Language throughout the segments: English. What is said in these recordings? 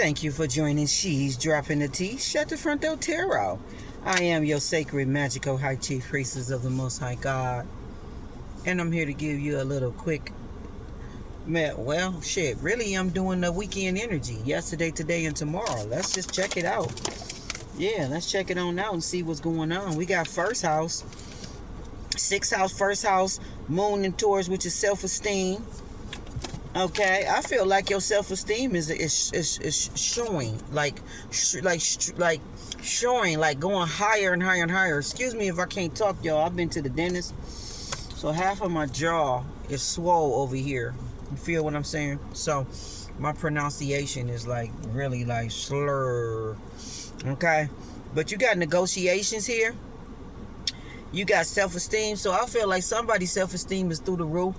Thank you for joining She's Dropping the Tea, Shut the Front Door Tarot. I am your sacred, magical, high chief priestess of the Most High God. And I'm here to give you a little quick, really I'm doing the weekend energy. Yesterday, today, and tomorrow. Let's just check it out. Yeah, let's check it on out and see what's going on. We got first house, sixth house, first house, moon and Taurus, which is self-esteem. Okay, I feel like your self-esteem is showing, showing, like going higher and higher and higher. Excuse me if I can't talk, y'all. I've been to the dentist, so half of my jaw is swole over here. You feel what I'm saying? So my pronunciation is like really like slur. Okay, but you got negotiations here. You got self-esteem, so I feel like somebody's self-esteem is through the roof.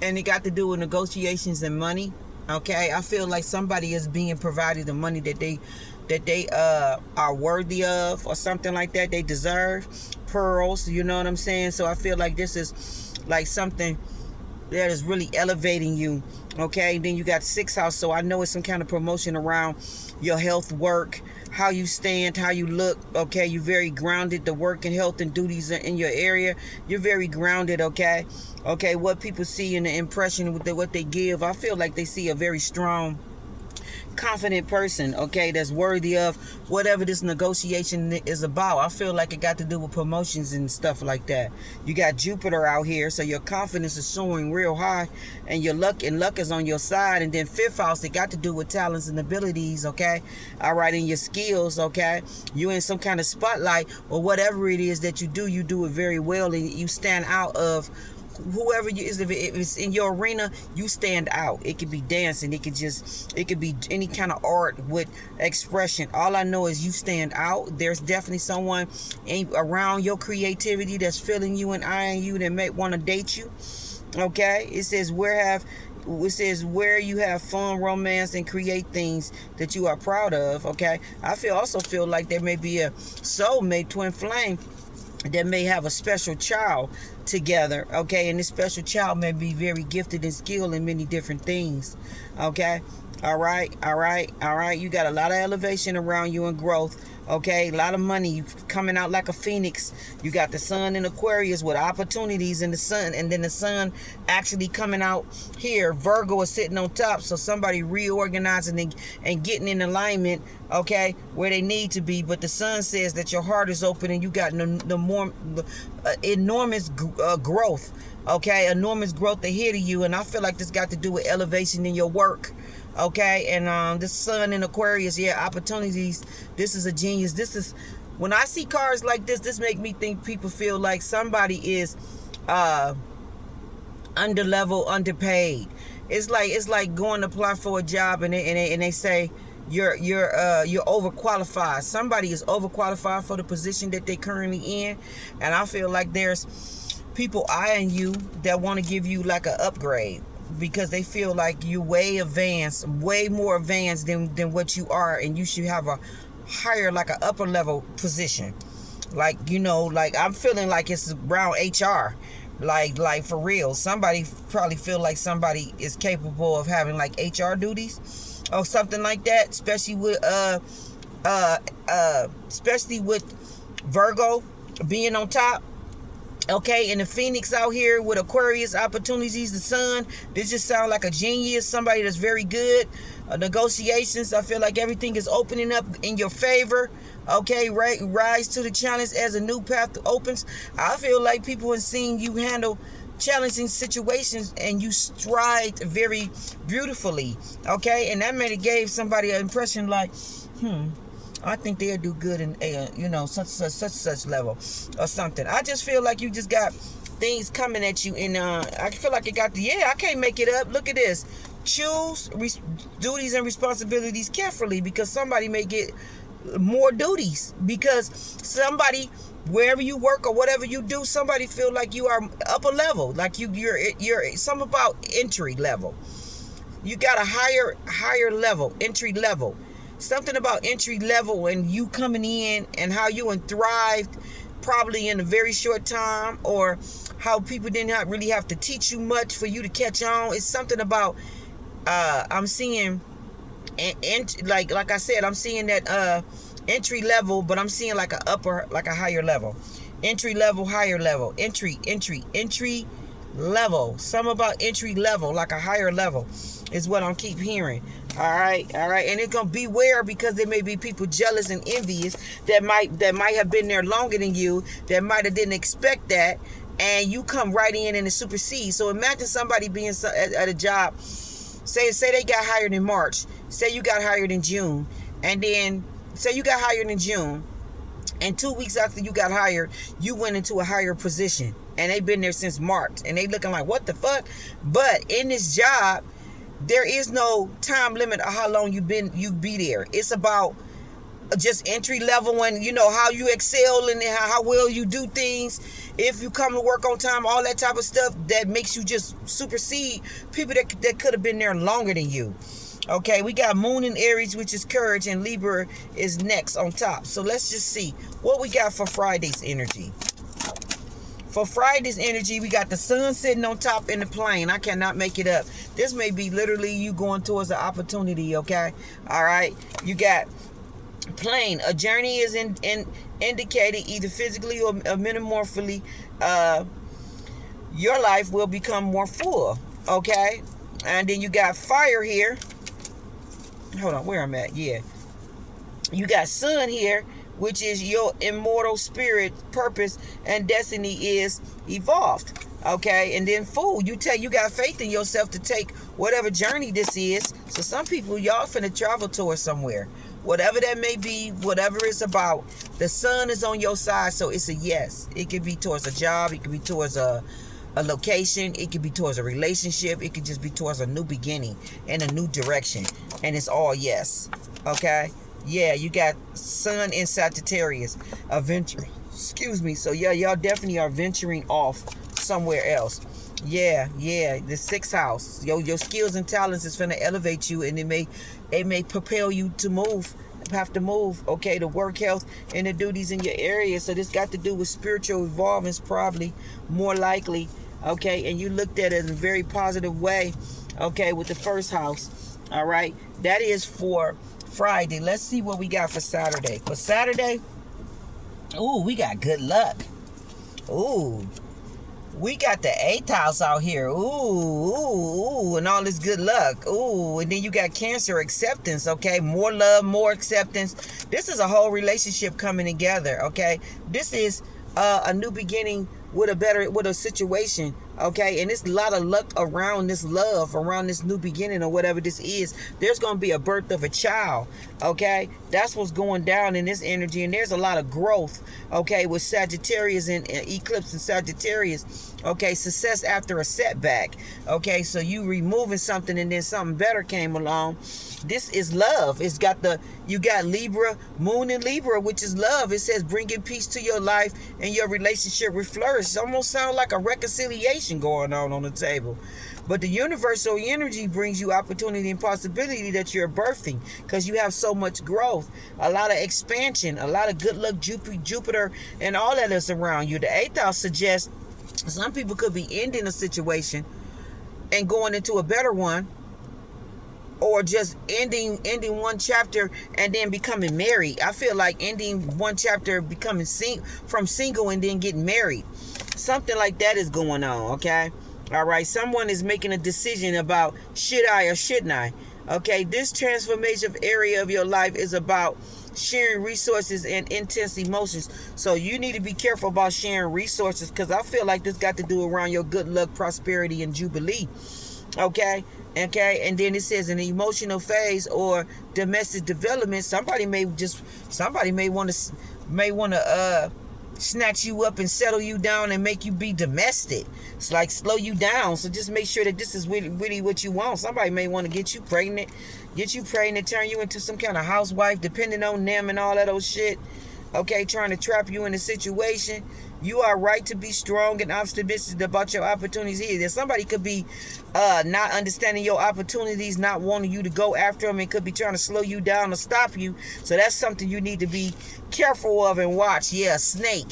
And it got to do with negotiations and money. Okay, I feel like somebody is being provided the money that they are worthy of, or something like that. They deserve pearls. You know what I'm saying? So I feel like this is like something that is really elevating you. Okay, then you got sixth house, so I know it's some kind of promotion around your health, work, how you stand, how you look. Okay, you're very grounded. The work and health and duties are in your area. You're very grounded. Okay, what people see in the impression with what they give, I feel like they see a very strong, confident person, okay, that's worthy of whatever this negotiation is about. I feel like it got to do with promotions and stuff like that. You got Jupiter out here, so your confidence is soaring real high, and your luck is on your side. And then fifth house, it got to do with talents and abilities. Okay, all right, and your skills. Okay, you in some kind of spotlight, or whatever it is that you do it very well, and you stand out of whoever you is. If it's in your arena, you stand out. It could be dancing, it could be any kind of art with expression. All I know is you stand out. There's definitely someone around your creativity that's feeling you and eyeing you that may want to date you. Okay, it says where you have fun, romance, and create things that you are proud of. Okay, I also feel like there may be a soulmate, twin flame, that may have a special child together. Okay, and this special child may be very gifted and skilled in many different things. Okay, all right, you got a lot of elevation around you and growth. Okay, a lot of money. You coming out like a phoenix. You got the sun in Aquarius with opportunities in the sun, and then the sun actually coming out here. Virgo is sitting on top, so somebody reorganizing and getting in alignment, okay, where they need to be. But the sun says that your heart is open and you got enormous growth. Okay, enormous growth ahead of you, and I feel like this got to do with elevation in your work. Okay, and the sun in Aquarius, yeah, opportunities. This is a genius. This is, when I see cards like this make me think people feel like somebody is under level, underpaid. It's like going to apply for a job and they say you're overqualified. Somebody is overqualified for the position that they're currently in, and I feel like there's people eyeing you that want to give you like an upgrade, because they feel like you're way more advanced than what you are, and you should have a higher, like an upper level position. Like, you know, like I'm feeling like it's around HR, like for real. Somebody probably feel like somebody is capable of having like HR duties or something like that, especially with Virgo being on top. Okay, and the Phoenix out here with Aquarius opportunities, the sun. This just sounds like a genius, somebody that's very good. Negotiations, I feel like everything is opening up in your favor. Okay, right, rise to the challenge as a new path opens. I feel like people have seen you handle challenging situations and you stride very beautifully. Okay, and that may have gave somebody an impression like, I think they'll do good in such level or something. I just feel like you just got things coming at you, and I feel like it got I can't make it up. Look at this. Choose duties and responsibilities carefully, because somebody may get more duties, because somebody, wherever you work or whatever you do, somebody feel like you are upper level, like you're something about entry level. You got a higher level, entry level. Something about entry level and you coming in, and how you thrived probably in a very short time, or how people didn't really have to teach you much for you to catch on. It's something about I'm seeing and like I said, I'm seeing that entry level, but I'm seeing like a higher level. Entry level, higher level. Entry level. Some about entry level, like a higher level, is what I'm keep hearing. All right. And it's gonna beware, because there may be people jealous and envious that might have been there longer than you, that might have didn't expect that, and you come right in and it supersedes. So imagine somebody being at a job. Say they got hired in March. Say you got hired in June, and then say you got hired in June, and 2 weeks after you got hired, you went into a higher position, and they've been there since March, and they looking like, what the fuck? But in this job, there is no time limit of how long you be there. It's about just entry level, and you know how you excel and how well you do things. If you come to work on time, all that type of stuff that makes you just supersede people that could have been there longer than you. Okay, we got Moon in Aries, which is courage, and Libra is next on top. So let's just see what we got for Friday's energy. For Friday's energy, we got the sun sitting on top in the plane. I cannot make it up. This may be literally you going towards an opportunity, okay? All right. You got plane. A journey is indicated either physically or metamorphically. Your life will become more full, okay? And then you got fire here. Hold on, where I'm at, yeah. You got sun here, which is your immortal spirit, purpose, and destiny is evolved. Okay, and then fool, you got faith in yourself to take whatever journey this is. So some people, y'all finna travel towards somewhere. Whatever that may be, whatever it's about, the sun is on your side, so it's a yes. It could be towards a job, it could be towards a location, it could be towards a relationship, it could just be towards a new beginning and a new direction, and it's all yes. Okay, yeah, you got sun in Sagittarius, excuse me. So yeah, y'all definitely are venturing off somewhere else. Yeah, the sixth house, your skills and talents is finna elevate you, and it may propel you to have to move, okay, to work, health, and the duties in your area. So this got to do with spiritual involvements, probably more likely. Okay, and you looked at it in a very positive way, okay, with the first house. All right, that is for Friday. Let's see what we got for Saturday. For Saturday, ooh, we got good luck. Ooh, we got the 8th house out here. Ooh, and all this good luck. Ooh, and then you got Cancer, acceptance, okay? More love, more acceptance. This is a whole relationship coming together, okay? This is a new beginning with a situation, okay? And there's a lot of luck around this love, around this new beginning or whatever this is. There's going to be a birth of a child, okay? That's what's going down in this energy, and there's a lot of growth, okay, with Sagittarius and eclipse in Sagittarius, okay? Success after a setback, okay? So you removing something and then something better came along. This is love. You got Libra, Moon in Libra, which is love. It says bringing peace to your life and your relationship will flourish. It almost sounds like a reconciliation going on the table. But the universal energy brings you opportunity and possibility that you're birthing, because you have so much growth, a lot of expansion, a lot of good luck, Jupiter, and all that is around you. The 8th house suggests some people could be ending a situation and going into a better one, or just ending one chapter and then becoming married. I feel like ending one chapter, becoming from single and then getting married. Something like that is going on, okay? All right, someone is making a decision about should I or shouldn't I? Okay, this transformative area of your life is about sharing resources and intense emotions. So you need to be careful about sharing resources, because I feel like this got to do around your good luck, prosperity, and jubilee. Okay, and then it says an emotional phase or domestic development. Somebody may want to snatch you up and settle you down and make you be domestic. It's like slow you down. So just make sure that this is really what you want. Somebody may want to get you pregnant, turn you into some kind of housewife, depending on them and all that old shit. Okay, trying to trap you in a situation. You are right to be strong and optimistic about your opportunities here. That somebody could be not understanding your opportunities, not wanting you to go after them, and could be trying to slow you down or stop you. So that's something you need to be careful of and watch. Yeah, snake.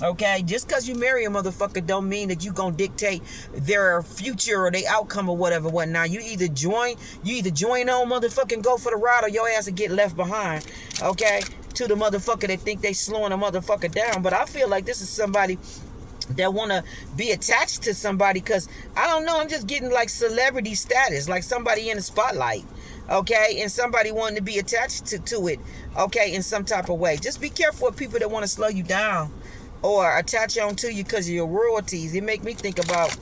Okay, just because you marry a motherfucker don't mean that you gonna dictate their future or their outcome or whatever. Now you either join on, motherfucking go for the ride, or your ass will get left behind. Okay, to the motherfucker that think they slowing a motherfucker down. But I feel like this is somebody that want to be attached to somebody, because I don't know, I'm just getting like celebrity status, like somebody in the spotlight. Okay, and somebody wanting to be attached to it. Okay, in some type of way. Just be careful with people that want to slow you down or attach on to you because of your royalties. It make me think about,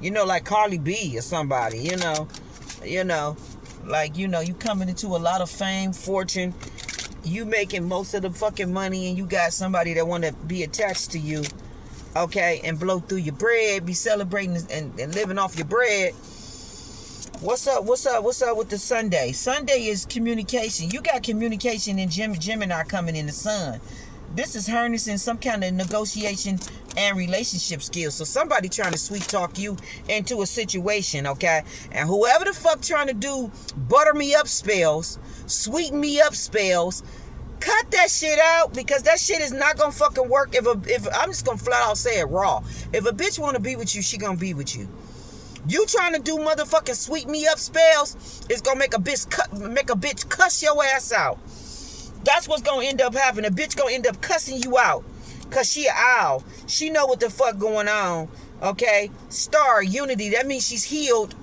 like Carly B or somebody, like, you coming into a lot of fame, fortune, you making most of the fucking money, and you got somebody that want to be attached to you, okay, and blow through your bread, be celebrating and living off your bread. What's up with the Sunday? Sunday is communication. You got communication in Gemini coming in the sun. This is harnessing some kind of negotiation and relationship skills. So somebody trying to sweet talk you into a situation, okay? And whoever the fuck trying to do butter me up spells, sweeten me up spells, cut that shit out, because that shit is not gonna fucking work. If I'm just gonna flat out say it raw. If a bitch wanna be with you, she gonna be with you. You trying to do motherfucking sweet me up spells, it's gonna make a bitch cuss your ass out. That's what's gonna end up happening. A bitch gonna end up cussing you out, cause she an owl. She know what the fuck going on. Okay, star unity. That means she's healed.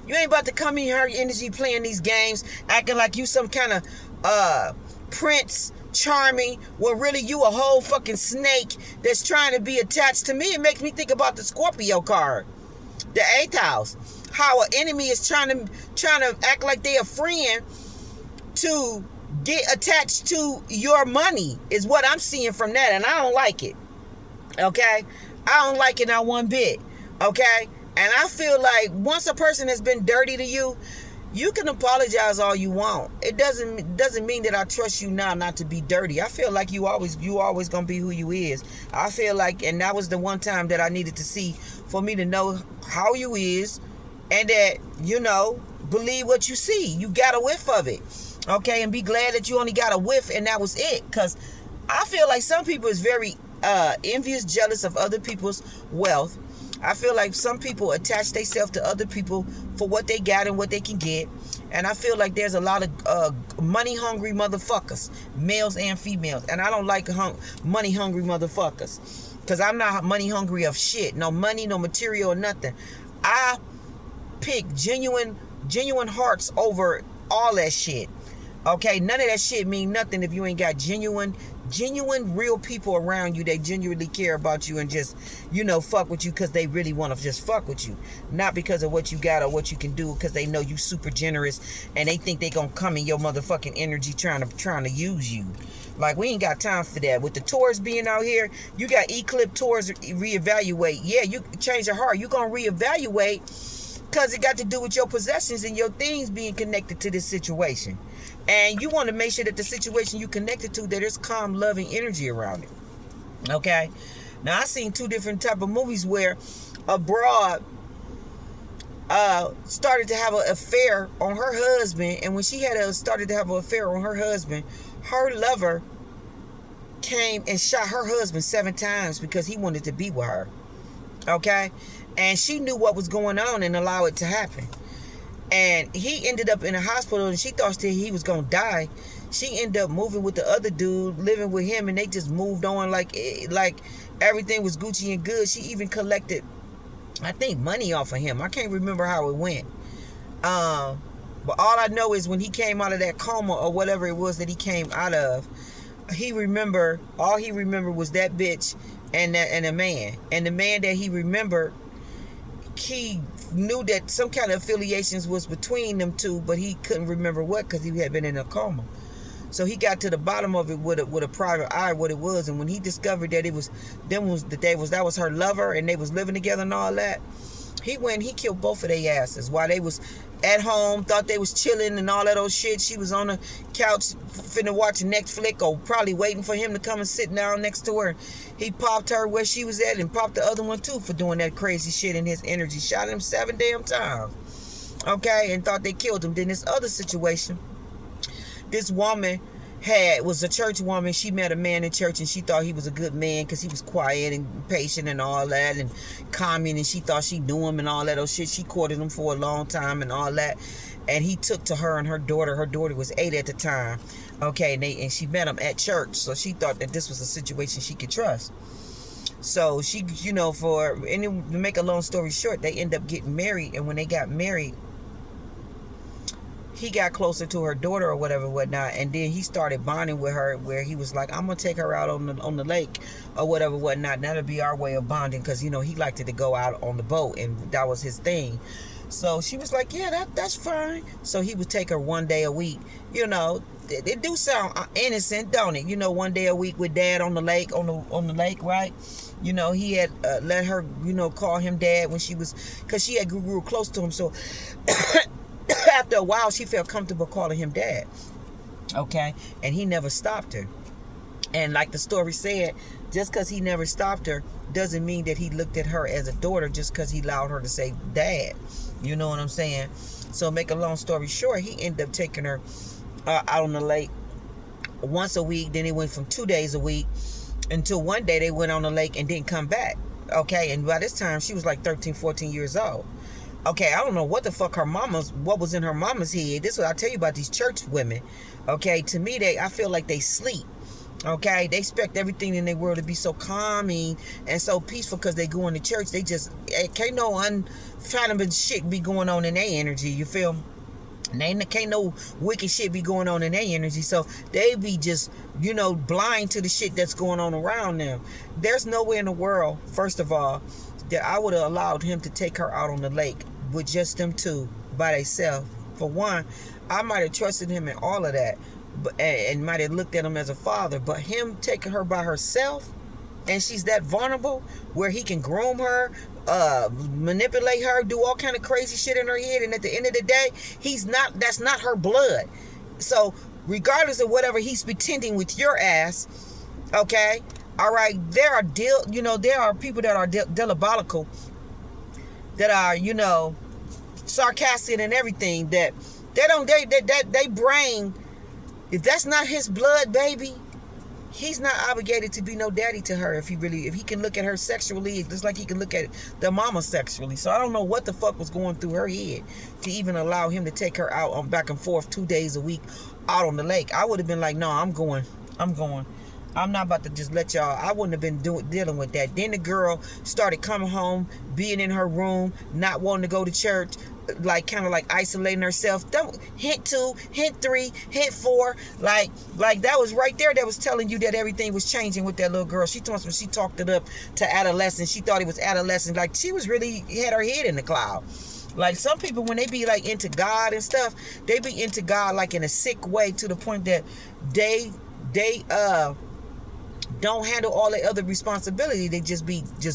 You ain't about to come in her energy playing these games, acting like you some kind of prince charming, when really you a whole fucking snake that's trying to be attached to me. It makes me think about the Scorpio card, the 8th house. How an enemy is trying to act like they a friend to get attached to your money, is what I'm seeing from that, and I don't like it. Okay, I don't like it not one bit. Okay, and I feel like once a person has been dirty to you, you can apologize all you want. It doesn't mean that I trust you now not to be dirty. I feel like you always gonna be who you is. I feel like, and that was the one time that I needed to see for me to know how you is, and that, believe what you see. You got a whiff of it. Okay, and be glad that you only got a whiff and that was it. Because I feel like some people is very envious, jealous of other people's wealth. I feel like some people attach themselves to other people for what they got and what they can get. And I feel like there's a lot of money-hungry motherfuckers, males and females. And I don't like money-hungry motherfuckers, because I'm not money-hungry of shit. No money, no material, or nothing. I pick genuine hearts over all that shit. Okay, none of that shit mean nothing if you ain't got genuine real people around you that genuinely care about you and just, fuck with you because they really want to just fuck with you. Not because of what you got or what you can do, because they know you super generous and they think they gonna come in your motherfucking energy trying to use you. Like, we ain't got time for that. With the Taurus being out here, you got Eclipse Taurus reevaluate. Yeah, you change your heart. You gonna reevaluate because it got to do with your possessions and your things being connected to this situation. And you want to make sure that the situation you connected to, that there's calm, loving energy around it. Okay? Now, I seen 2 different type of movies where a broad started to have an affair on her husband. And when she started to have an affair on her husband, her lover came and shot her husband 7 times because he wanted to be with her. Okay? And she knew what was going on and allowed it to happen. And he ended up in a hospital, and she thought he was going to die. She ended up moving with the other dude, living with him, and they just moved on like everything was Gucci and good. She even collected, I think, money off of him. I can't remember how it went. But all I know is when he came out of that coma or whatever it was that he came out of, all he remembered was that bitch and a man. And the man that he remembered, he knew that some kind of affiliations was between them two, but he couldn't remember what, because he had been in a coma. So he got to the bottom of it with a private eye, what it was. And when he discovered that that was her lover and they was living together and all that, he killed both of their asses while they was at home, thought they was chilling and all that old shit. She was on the couch finna watch Netflix or probably waiting for him to come and sit down next to her. He popped her where she was at and popped the other one too for doing that crazy shit in his energy. Shot him 7 damn times. Okay, and thought they killed him. Then this other situation, this woman was a church woman. She met a man in church and she thought he was a good man because he was quiet and patient and all that and calming, and she thought she knew him and all that old shit. She courted him for a long time and all that, and he took to her and her daughter. Her daughter was 8 at the time. Okay, and she met him at church, so she thought that this was a situation she could trust. So she, to make a long story short, they end up getting married, and when they got married, he got closer to her daughter or whatnot, and then he started bonding with her, where he was like, I'm gonna take her out on the lake or whatnot. That'll be our way of bonding, because he liked to go out on the boat, and that was his thing. So she was like, yeah, that's fine. So he would take her one day a week. It do sound innocent, don't it? One day a week with dad on the lake, on the lake, right? He had let her, call him dad when because she had grew close to him. So after a while, she felt comfortable calling him dad. Okay? And he never stopped her. And like the story said, just because he never stopped her doesn't mean that he looked at her as a daughter just because he allowed her to say dad. You know what I'm saying? So make a long story short, he ended up taking her out on the lake once a week. Then it went from 2 days a week until one day they went on the lake and didn't come back. Okay? And by this time, she was like 13, 14 years old. Okay, I don't know what the fuck what was in her mama's head. This is what I tell you about these church women. Okay, to me, I feel like they sleep. Okay, they expect everything in their world to be so calming and so peaceful because they go into church. They just, can't no unfathomable shit be going on in their energy, you feel me? Can't no wicked shit be going on in their energy. So they be just, blind to the shit that's going on around them. There's nowhere in the world, first of all, that I would have allowed him to take her out on the lake with just them two by themselves. For one, I might have trusted him in all of that, and might have looked at him as a father. But him taking her by herself, and she's that vulnerable, where he can groom her, manipulate her, do all kind of crazy shit in her head, and at the end of the day, that's not her blood. So regardless of whatever he's pretending with your ass, okay, all right, there are people that are diabolical, that are, sarcastic and everything, that they brain, if that's not his blood, baby, he's not obligated to be no daddy to her. If he can look at her sexually, just like he can look at the mama sexually. So I don't know what the fuck was going through her head to even allow him to take her out on back and forth 2 days a week out on the lake. I would have been like, no, I'm going. I'm not about to just let y'all. I wouldn't have been dealing with that. Then the girl started coming home, being in her room, not wanting to go to church, kind of isolating herself. Hint 2, hint 3, hint 4, like that was right there. That was telling you that everything was changing with that little girl. She talked it up to adolescence. She thought it was adolescent. Like she was really had her head in the cloud. Like some people, when they be into God and stuff, they be into God in a sick way, to the point that they don't handle all the other responsibility. They just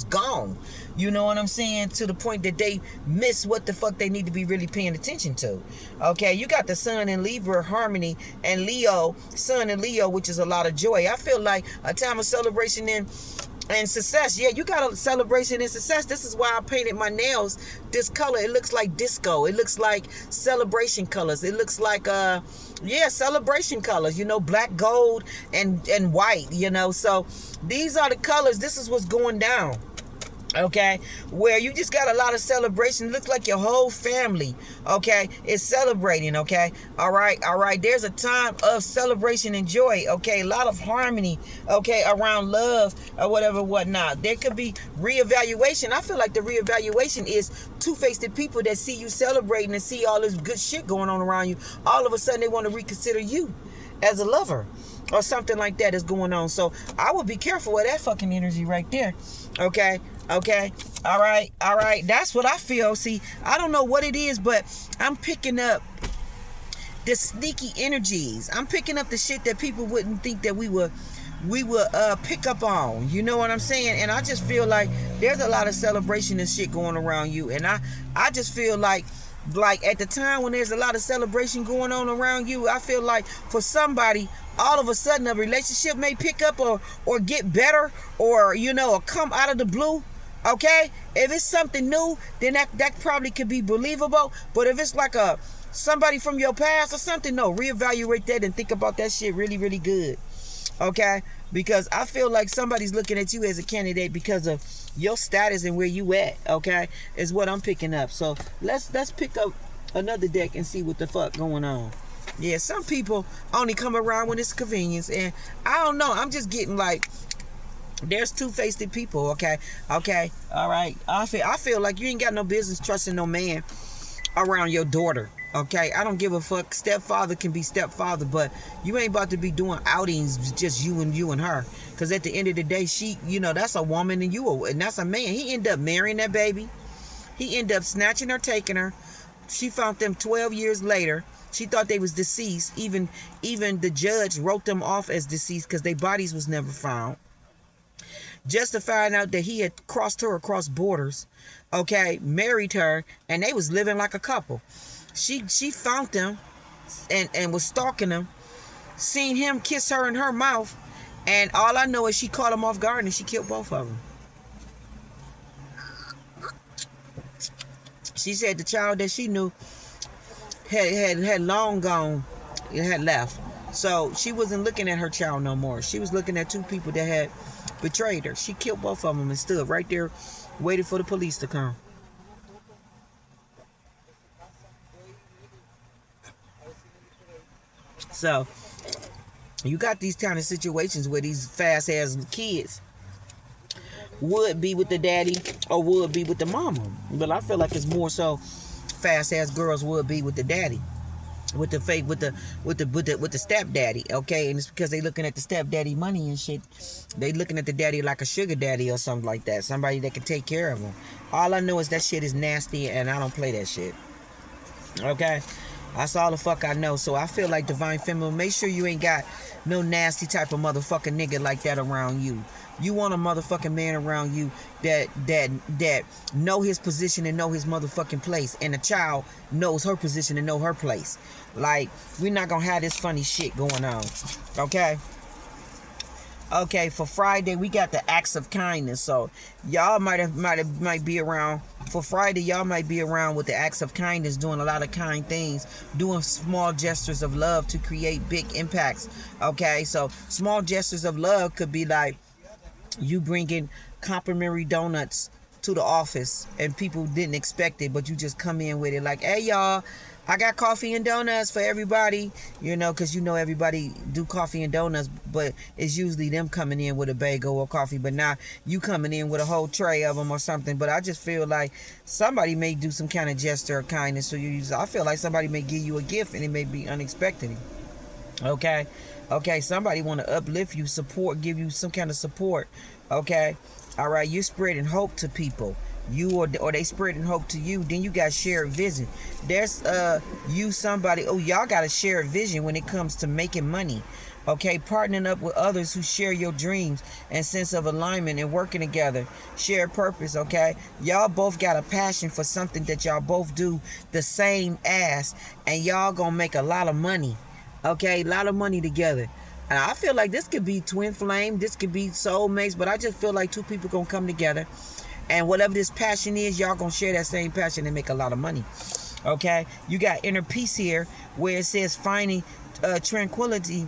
gone. You know what I'm saying? To the point that they miss what the fuck they need to be really paying attention to. Okay, you got the sun in Libra, harmony, and Leo, sun in Leo, which is a lot of joy. I feel like a time of celebration and success. Yeah, you got a celebration and success. This is why I painted my nails this color. It looks like disco. It looks like celebration colors. It looks like celebration colors, black, gold, and white, so these are the colors. This is what's going down. Okay, where you just got a lot of celebration. It looks like your whole family, okay, is celebrating. Okay, all right. There's a time of celebration and joy. Okay, a lot of harmony. Okay, around love or whatnot. There could be reevaluation. I feel like the reevaluation is two-faced people that see you celebrating and see all this good shit going on around you. All of a sudden, they want to reconsider you as a lover or something like that is going on. So I would be careful with that fucking energy right there. Okay. All right. That's what I feel. See, I don't know what it is, but I'm picking up the sneaky energies. I'm picking up the shit that people wouldn't think that we would pick up on. You know what I'm saying? And I just feel like there's a lot of celebration and shit going around you. And I just feel like at the time when there's a lot of celebration going on around you, I feel like for somebody, all of a sudden a relationship may pick up or get better, or or come out of the blue. Okay, if it's something new, then that probably could be believable. But if it's like a somebody from your past or something? No, reevaluate that and think about that shit really, really good. Okay? Because I feel like somebody's looking at you as a candidate because of your status and where you at. Okay? Is what I'm picking up. So let's pick up another deck and see what the fuck going on. Yeah, some people only come around when it's convenience, and I don't know. I'm just getting like, there's two-faced people. Okay, all right. I feel like you ain't got no business trusting no man around your daughter. Okay, I don't give a fuck. Stepfather can be stepfather, but you ain't about to be doing outings just you and her. Cause at the end of the day, she, that's a woman and that's a man. He ended up marrying that baby. He ended up snatching her, taking her. She found them 12 years later. She thought they was deceased. Even the judge wrote them off as deceased because their bodies was never found. Just to find out that he had crossed her across borders, okay, married her, and they was living like a couple. She found them and was stalking them, seen him kiss her in her mouth, and all I know is she caught him off guard and she killed both of them. She said the child that she knew had long gone, had left. So she wasn't looking at her child no more. She was looking at two people that had betrayed her. She killed both of them and stood right there waiting for the police to come. So you got these kind of situations where these fast ass kids would be with the daddy or would be with the mama. But I feel like it's more so fast ass girls would be with the daddy, with the stepdaddy. Okay, and it's because they looking at the stepdaddy money and shit. They looking at the daddy like a sugar daddy or something like that, somebody that can take care of them. All I know is that shit is nasty and I don't play that shit. Okay, that's all the fuck I know. So I feel like Divine Feminine, make sure you ain't got no nasty type of motherfucking nigga like that around you. You want a motherfucking man around you that know his position and know his motherfucking place, and the child knows her position and know her place. Like, we're not gonna have this funny shit going on. Okay? Okay, for Friday we got the acts of kindness. So y'all might be around for Friday. Y'all might be around with the acts of kindness, doing a lot of kind things, doing small gestures of love to create big impacts. Okay, so small gestures of love could be like you bringing complimentary donuts to the office and people didn't expect it, but you just come in with it like, hey y'all, I got coffee and donuts for everybody, because everybody do coffee and donuts, but it's usually them coming in with a bagel or coffee, but now you coming in with a whole tray of them or something. But I just feel like somebody may do some kind of gesture of kindness, so I feel like somebody may give you a gift and it may be unexpected. Okay, somebody want to uplift you, support, give you some kind of support. Okay, all right, you're spreading hope to people. You or they spreading hope to you. Then you got shared vision. There's somebody. Oh, y'all got a shared vision when it comes to making money. Okay, partnering up with others who share your dreams and sense of alignment and working together. Shared purpose. Okay, y'all both got a passion for something that y'all both do the same as, and y'all gonna make a lot of money. Okay, a lot of money together. And I feel like this could be twin flame. This could be soulmates. But I just feel like two people gonna come together. And whatever this passion is, y'all gonna share that same passion and make a lot of money. Okay? You got inner peace here where it says finding tranquility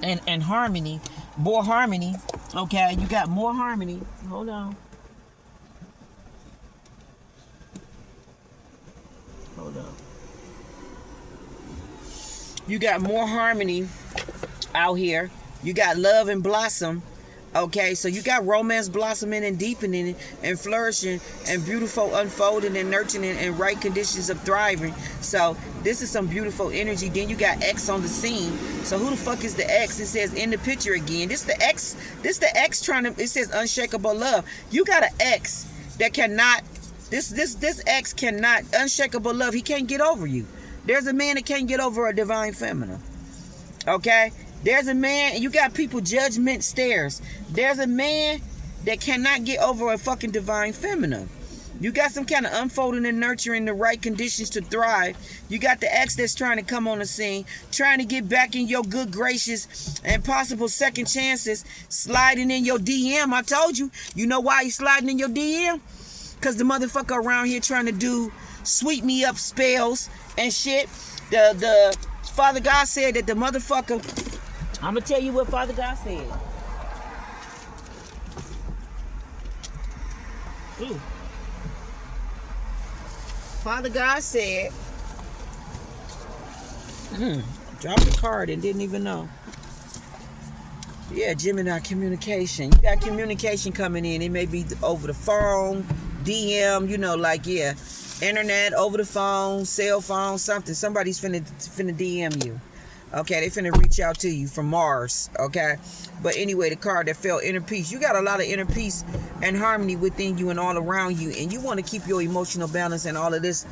and harmony. More harmony. Okay? You got more harmony. Hold on. You got more harmony out here. You got love and blossom. Okay, so you got romance blossoming and deepening and flourishing and beautiful unfolding and nurturing and right conditions of thriving. So this is some beautiful energy. Then you got X on the scene. So who the fuck is the X? It says in the picture again. This the X trying to, it says unshakable love. You got an X that cannot, this X cannot, unshakable love. He can't get over you. There's a man that can't get over a divine feminine. Okay? There's a man, you got people judgment stares. There's a man that cannot get over a fucking divine feminine. You got some kind of unfolding and nurturing the right conditions to thrive. You got the ex that's trying to come on the scene, trying to get back in your good gracious and possible second chances, sliding in your DM. I told you. You know why he's sliding in your DM? Because the motherfucker around here trying to do sweep me up spells and shit. The Father God said that the motherfucker. I'm gonna tell you what Father God said. Ooh. Father God said, dropped the card and didn't even know. Yeah, Gemini communication. You got communication coming in. It may be over the phone, DM, internet, over the phone, cell phone, something. Somebody's finna DM you. Okay, they finna reach out to you from Mars. Okay, but anyway, the card that fell, inner peace. You got a lot of inner peace and harmony within you and all around you, and you want to keep your emotional balance and all of this,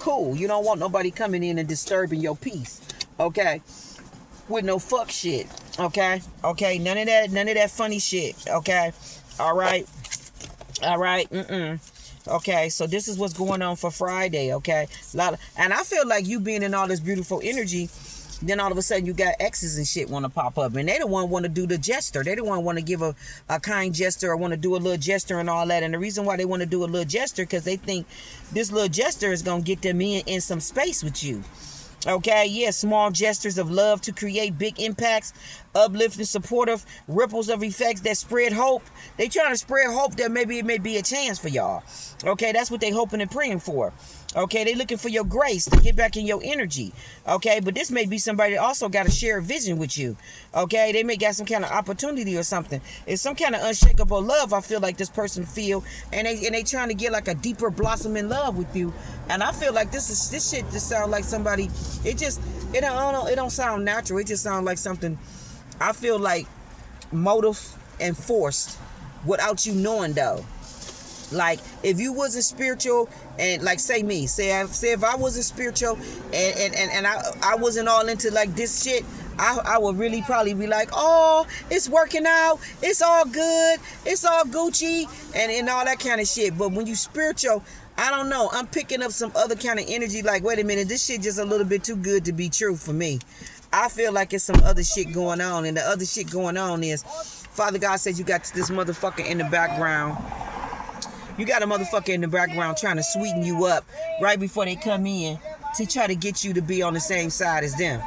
cool. You don't want nobody coming in and disturbing your peace. Okay, with no fuck shit. Okay, none of that funny shit. Okay, all right. Okay, so this is what's going on for Friday. Okay, and I feel like you being in all this beautiful energy. Then all of a sudden you got exes and shit want to pop up, and they the one want to do the gesture. They the one want to give a kind gesture or want to do a little gesture and all that. And the reason why they want to do a little gesture because they think this little gesture is gonna get them in some space with you. Okay, yeah, small gestures of love to create big impacts, uplifting, supportive ripples of effects that spread hope. They trying to spread hope that maybe it may be a chance for y'all. Okay, that's what they hoping and praying for. Okay, they looking for your grace to get back in your energy. Okay, but this may be somebody that also got to share a vision with you. Okay, they may got some kind of opportunity or something. It's some kind of unshakable love I feel like this person feel, and they trying to get like a deeper blossoming love with you. And I feel like this shit just sound like somebody. It don't sound natural. It just sounds like something. I feel like motive and forced without you knowing though. Like if you wasn't spiritual and like say if I wasn't spiritual and I wasn't all into like this shit, I would really probably be like, oh, it's working out, it's all good, it's all Gucci and all that kind of shit. But when you spiritual, I don't know, I'm picking up some other kind of energy like, wait a minute, this shit just a little bit too good to be true for me. I feel like it's some other shit going on, and the other shit going on is Father God says you got this motherfucker in the background. You got a motherfucker in the background trying to sweeten you up right before they come in to try to get you to be on the same side as them.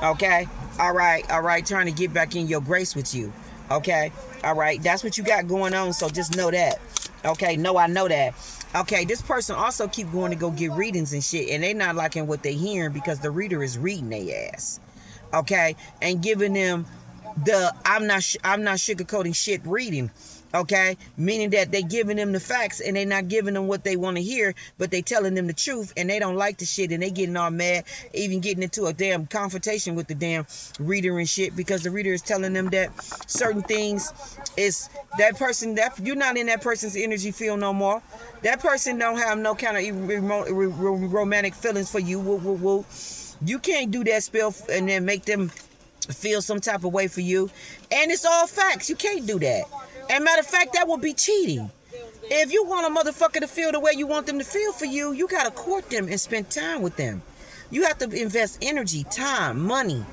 Okay? All right. Trying to get back in your grace with you. Okay? All right. That's what you got going on, so just know that. Okay? No, I know that. Okay, this person also keep going to go get readings and shit, and they not liking what they hearing because the reader is reading their ass. Okay? And giving them the I'm not sugarcoating shit reading. Okay, meaning that they giving them the facts and they not giving them what they want to hear, but they telling them the truth, and they don't like the shit, and they getting all mad, even getting into a damn confrontation with the damn reader and shit because the reader is telling them that certain things is that person that you're not in that person's energy field no more. That person don't have no kind of romantic feelings for you. Woo. You can't do that spell and then make them feel some type of way for you, and it's all facts. You can't do that. And matter of fact, that would be cheating. If you want a motherfucker to feel the way you want them to feel for you, you got to court them and spend time with them. You have to invest energy, time, money.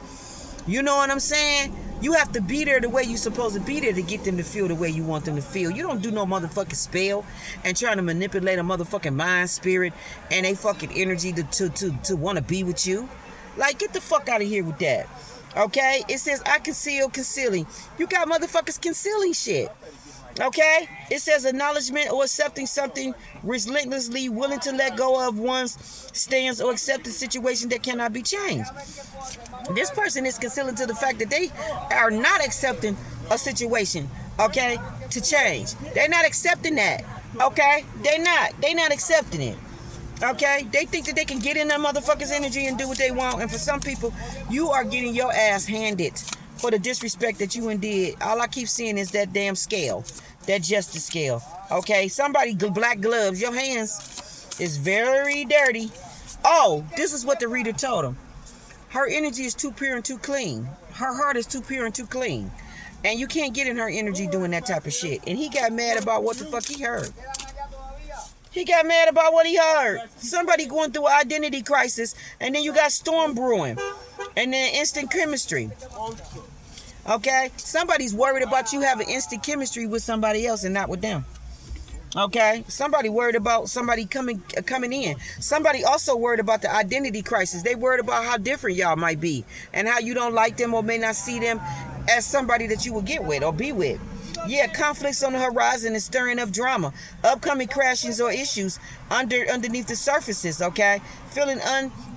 You know what I'm saying? You have to be there the way you're supposed to be there to get them to feel the way you want them to feel. You don't do no motherfucking spell and trying to manipulate a motherfucking mind, spirit, and they fucking energy to want to be with you. Like, get the fuck out of here with that. Okay? It says, I concealing. You got motherfuckers concealing shit. Okay? It says acknowledgement or accepting something relentlessly, willing to let go of one's stance or accept a situation that cannot be changed. This person is concealing to the fact that they are not accepting a situation, okay, to change. They're not accepting that. Okay? They're not accepting it. Okay, they think that they can get in that motherfucker's energy and do what they want, and for some people, you are getting your ass handed for the disrespect that you did. All I keep seeing is that damn scale, that justice scale. Okay, somebody black gloves. Your hands is very dirty. Oh, this is what the reader told him. Her energy is too pure and too clean. Her heart is too pure and too clean, and you can't get in her energy doing that type of shit. And he got mad about what the fuck he heard. He got mad about what he heard. Somebody going through an identity crisis, and then you got storm brewing, and then instant chemistry. Okay? Somebody's worried about you having instant chemistry with somebody else and not with them. Okay, somebody worried about somebody coming in. Somebody also worried about the identity crisis. They worried about how different y'all might be and how you don't like them or may not see them as somebody that you will get with or be with. Yeah, conflicts on the horizon and stirring up drama, upcoming crashings or issues underneath the surfaces. Okay, feeling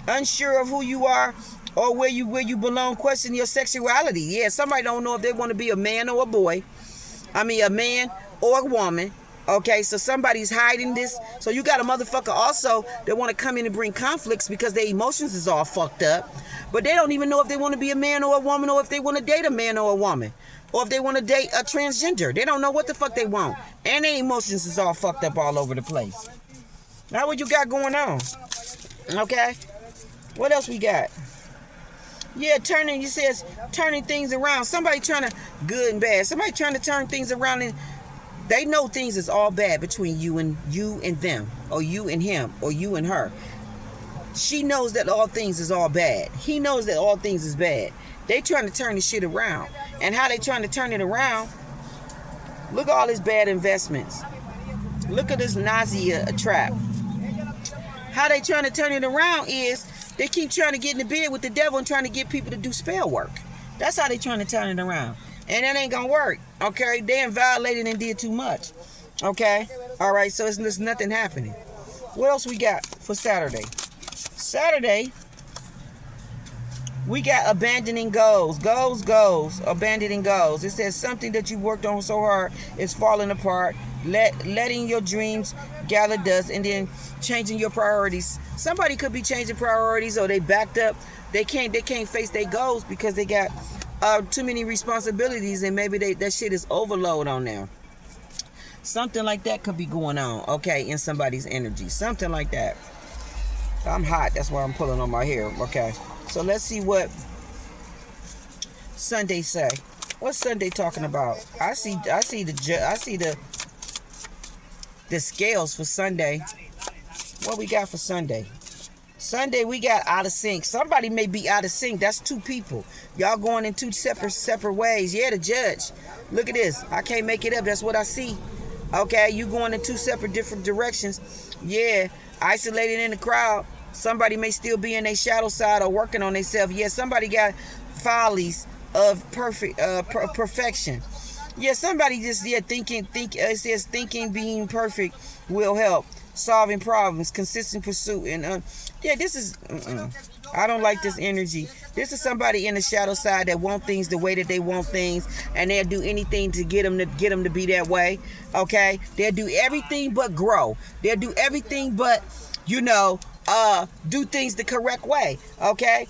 unsure of who you are or where you belong, questioning your sexuality. Yeah, somebody don't know if they want to be a man or a boy. I mean, a man or a woman. Okay, so somebody's hiding this. So you got a motherfucker also that want to come in and bring conflicts because their emotions is all fucked up. But they don't even know if they want to be a man or a woman, or if they want to date a man or a woman, or if they want to date a transgender. They don't know what the fuck they want. And their emotions is all fucked up all over the place. Now what you got going on? Okay, what else we got? Yeah, you says turning things around. Somebody trying to, good and bad. Somebody trying to turn things around, and they know things is all bad between you and them, or you and him, or you and her. She knows that all things is all bad. He knows that all things is bad. They trying to turn the shit around. And how they trying to turn it around? Look at all his bad investments. Look at this nausea trap. How they trying to turn it around is they keep trying to get in the bed with the devil and trying to get people to do spell work. That's how they trying to turn it around. And that ain't gonna work. Okay, they violated and did too much. Okay, all right. So there's nothing happening. What else we got for Saturday? Saturday, we got abandoning goals. Abandoning goals. It says something that you worked on so hard is falling apart. Letting your dreams gather dust, and then changing your priorities. Somebody could be changing priorities, or they backed up. They can't face their goals because they got too many responsibilities, and maybe that shit is overload on them. Something like that could be going on, okay, in somebody's energy. Something like that. I'm hot, that's why I'm pulling on my hair. Okay, so let's see what Sunday say. What's Sunday talking about? I see the scales for Sunday. What we got for Sunday? Sunday, we got out of sync. Somebody may be out of sync. That's two people. Y'all going in two separate ways. Yeah, the judge. Look at this. I can't make it up. That's what I see. Okay, you going in two separate different directions. Yeah, isolated in the crowd. Somebody may still be in their shadow side or working on themselves. Yeah, somebody got follies of perfection. Yeah, somebody just it says thinking being perfect will help. Solving problems, consistent pursuit, and this is I don't like this energy. This is somebody in the shadow side that want things the way that they want things, and they'll do anything to get them to be that way. Okay, they'll do everything but grow. They'll do everything but do things the correct way. Okay,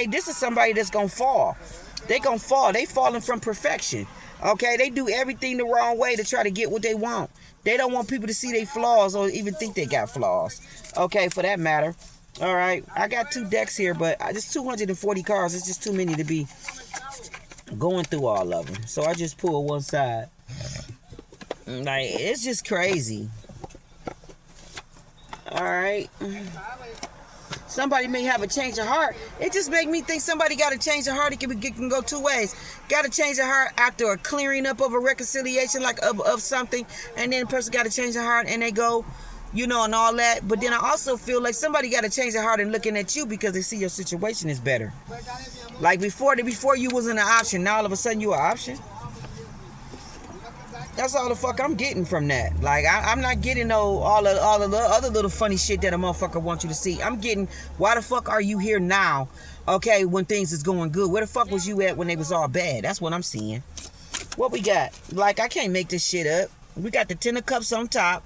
this is somebody that's gonna fall. They gonna fall. They falling from perfection. Okay, they do everything the wrong way to try to get what they want. They don't want people to see their flaws or even think they got flaws. Okay, for that matter. All right, I got two decks here, but just 240 cards. It's just too many to be going through all of them. So I just pull one side. Like, it's just crazy. All right. Somebody may have a change of heart. It just make me think somebody got to change their heart. It can go two ways. Got to change their heart after a clearing up of a reconciliation, like of something, and then the person got to change their heart and they go, and all that. But then I also feel like somebody got to change their heart and looking at you because they see your situation is better. Like before you wasn't an option, now all of a sudden you an option. That's all the fuck I'm getting from that. Like, I'm not getting all the other little funny shit that a motherfucker wants you to see. I'm getting, why the fuck are you here now, okay, when things is going good? Where the fuck was you at when they was all bad? That's what I'm seeing. What we got? Like, I can't make this shit up. We got the 10 of cups on top.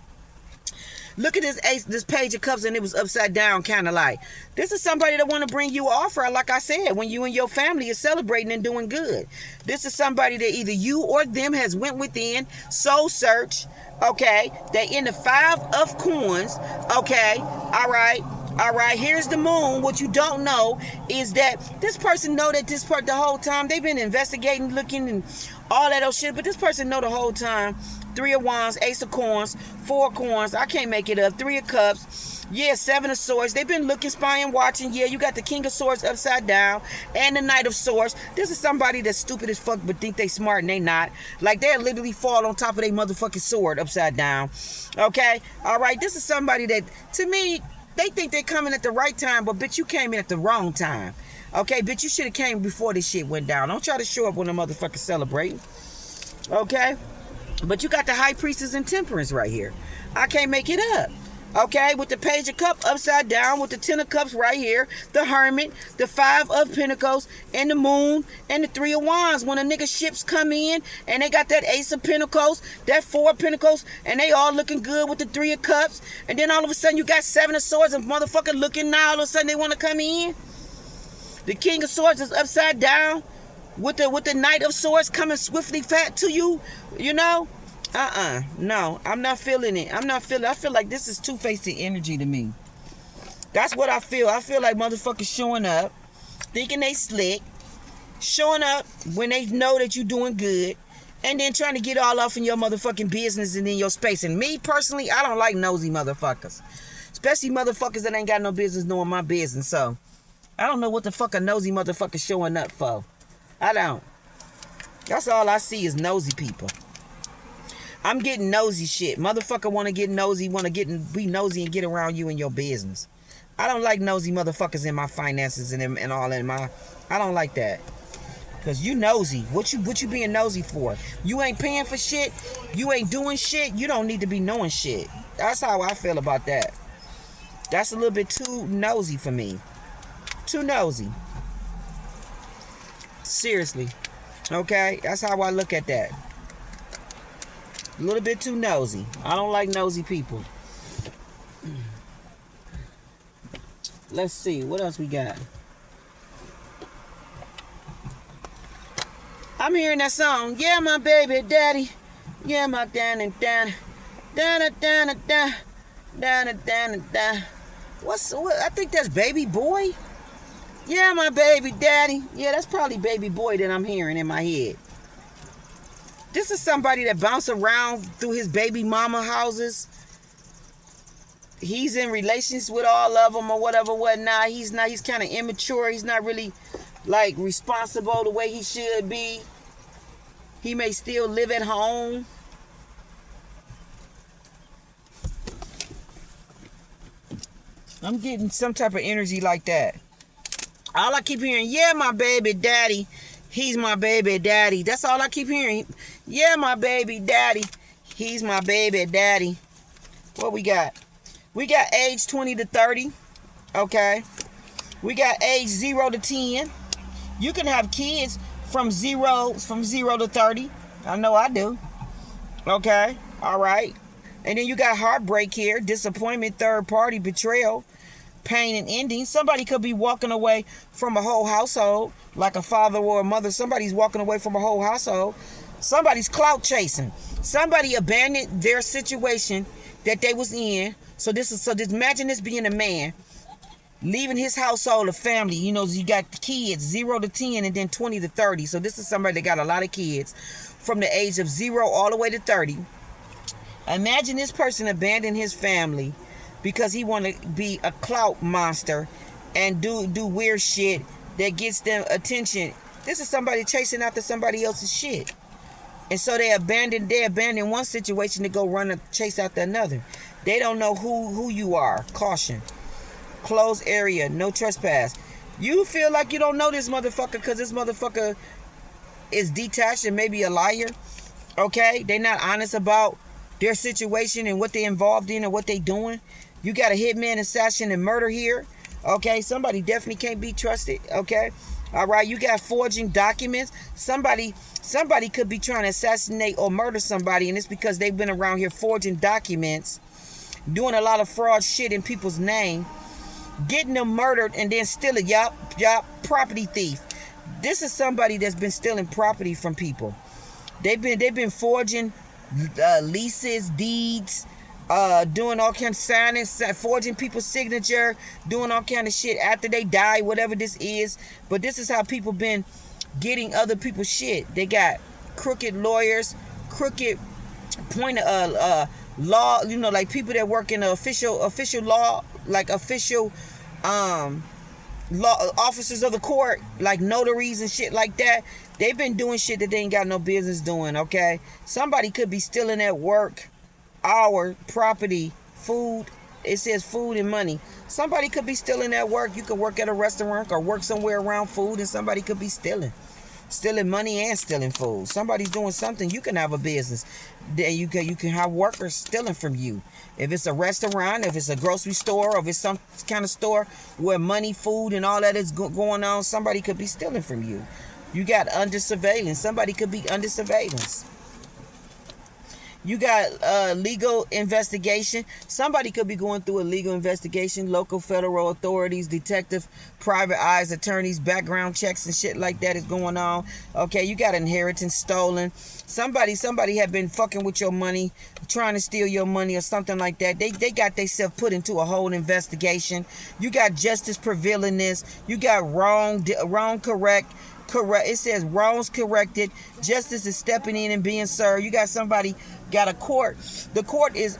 Look at this page of cups, and it was upside down, kind of like. This is somebody that want to bring you offer, like I said, when you and your family is celebrating and doing good. This is somebody that either you or them has went within, soul search, okay? They in the 5 of coins, okay? All right, here's the moon. What you don't know is that this person know that this part the whole time. They've been investigating, looking, and all that old shit, but this person know the whole time Three of Wands, Ace of Coins, Four of Coins. I can't make it up. Three of Cups. Yeah, Seven of Swords. They've been looking, spying, watching. Yeah, you got the King of Swords upside down and the Knight of Swords. This is somebody that's stupid as fuck but think they smart and they not. Like, they'll literally fall on top of their motherfucking sword upside down. Okay? All right? This is somebody that, to me, they think they're coming at the right time, but bitch, you came in at the wrong time. Okay, bitch, you should have came before this shit went down. Don't try to show up when the motherfuckers celebrating. Okay? But you got the High Priestess and Temperance right here. I can't make it up. Okay, with the Page of Cups upside down, with the Ten of Cups right here, the Hermit, the Five of Pentacles, and the Moon, and the Three of Wands. When the nigga ships come in, and they got that Ace of Pentacles, that Four of Pentacles, and they all looking good with the Three of Cups, and then all of a sudden you got Seven of Swords, and motherfucker looking now, all of a sudden they want to come in. The King of Swords is upside down, with the Knight of Swords coming swiftly fat to you, you know? No, I'm not feeling it. I feel like this is two-faced energy to me. That's what I feel. I feel like motherfuckers showing up, thinking they slick, showing up when they know that you doing good, and then trying to get all off in your motherfucking business and in your space. And me, personally, I don't like nosy motherfuckers. Especially motherfuckers that ain't got no business knowing my business. So, I don't know what the fuck a nosy motherfucker showing up for. I don't. That's all I see is nosy people. I'm getting nosy shit. Motherfucker want to get nosy, be nosy and get around you in your business. I don't like nosy motherfuckers in my finances and all in my. I don't like that. Cause you nosy. What you being nosy for? You ain't paying for shit. You ain't doing shit. You don't need to be knowing shit. That's how I feel about that. That's a little bit too nosy for me. Too nosy. Seriously. Okay? That's how I look at that. A little bit too nosy. I don't like nosy people. Let's see. What else we got? I'm hearing that song. Yeah, my baby daddy. Yeah, my dan. What? I think that's Baby Boy. Yeah, my baby daddy. Yeah, that's probably Baby Boy that I'm hearing in my head. This is somebody that bounced around through his baby mama houses. He's in relations with all of them or whatever, whatnot. He's kind of immature. He's not really, like, responsible the way he should be. He may still live at home. I'm getting some type of energy like that. All I keep hearing, yeah, my baby daddy. He's my baby daddy. That's all I keep hearing. Yeah, my baby daddy. He's my baby daddy. What we got? We got age 20 to 30. Okay. We got age 0 to 10. You can have kids from 0 to 30. I know I do. Okay. All right. And then you got heartbreak here, disappointment, third party, betrayal, pain and ending. Somebody could be walking away from a whole household, like a father or a mother. Somebody's walking away from a whole household. Somebody's clout chasing. Somebody abandoned their situation that they was in. So imagine this being a man leaving his household, a family. You know, you got kids 0 to 10 and then 20 to 30. So this is somebody that got a lot of kids from the age of 0 all the way to 30. Imagine this person abandoned his family because he want to be a clout monster and do weird shit that gets them attention. This is somebody chasing after somebody else's shit. And so they abandon one situation to go run and chase after another. They don't know who you are. Caution. Closed area. No trespass. You feel like you don't know this motherfucker because this motherfucker is detached and maybe a liar. Okay? They're not honest about their situation and what they're involved in and what they're doing. You got a hitman, assassin, and murder here. Okay? Somebody definitely can't be trusted. Okay? All right? You got forging documents. Somebody could be trying to assassinate or murder somebody, and it's because they've been around here forging documents, doing a lot of fraud shit in people's name, getting them murdered, and then stealing. Y'all property thief. This is somebody that's been stealing property from people. They've been forging leases, deeds, doing all kinds of signings, forging people's signature, doing all kind of shit after they die, whatever this is. But this is how people been getting other people's shit. They got crooked lawyers, crooked point law, you know, like people that work in the official law, like official law officers of the court, like notaries and shit like that. They've been doing shit that they ain't got no business doing. Okay, somebody could be stealing at work, our property, food. It says food and money. Somebody could be stealing at work. You could work at a restaurant or work somewhere around food, and somebody could be stealing money and stealing food. Somebody's doing something. You can have a business. Then you can have workers stealing from you. If it's a restaurant, if it's a grocery store, or if it's some kind of store where money, food, and all that is going on, somebody could be stealing from you. You got under surveillance. Somebody could be under surveillance. You got legal investigation. Somebody could be going through a legal investigation. Local, federal authorities, detective, private eyes, attorneys, background checks and shit like that is going on. Okay, you got inheritance stolen. Somebody have been fucking with your money, trying to steal your money or something like that. They got themselves put into a whole investigation. You got justice prevailing this. You got wrong, correct. It says wrongs corrected. Justice is stepping in and being served. You got somebody got a court. The court is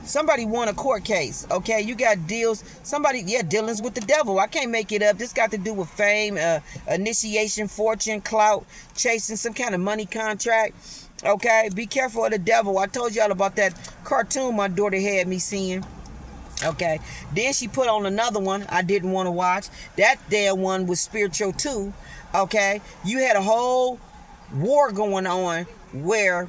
somebody won a court case. Okay, you got deals. Somebody dealings with the devil. I can't make it up. This got to do with fame, initiation, fortune, clout, chasing some kind of money contract. Okay, be careful of the devil. I told y'all about that cartoon my daughter had me seeing. Okay, then she put on another one I didn't want to watch. That damn one was spiritual too. Okay, you had a whole war going on where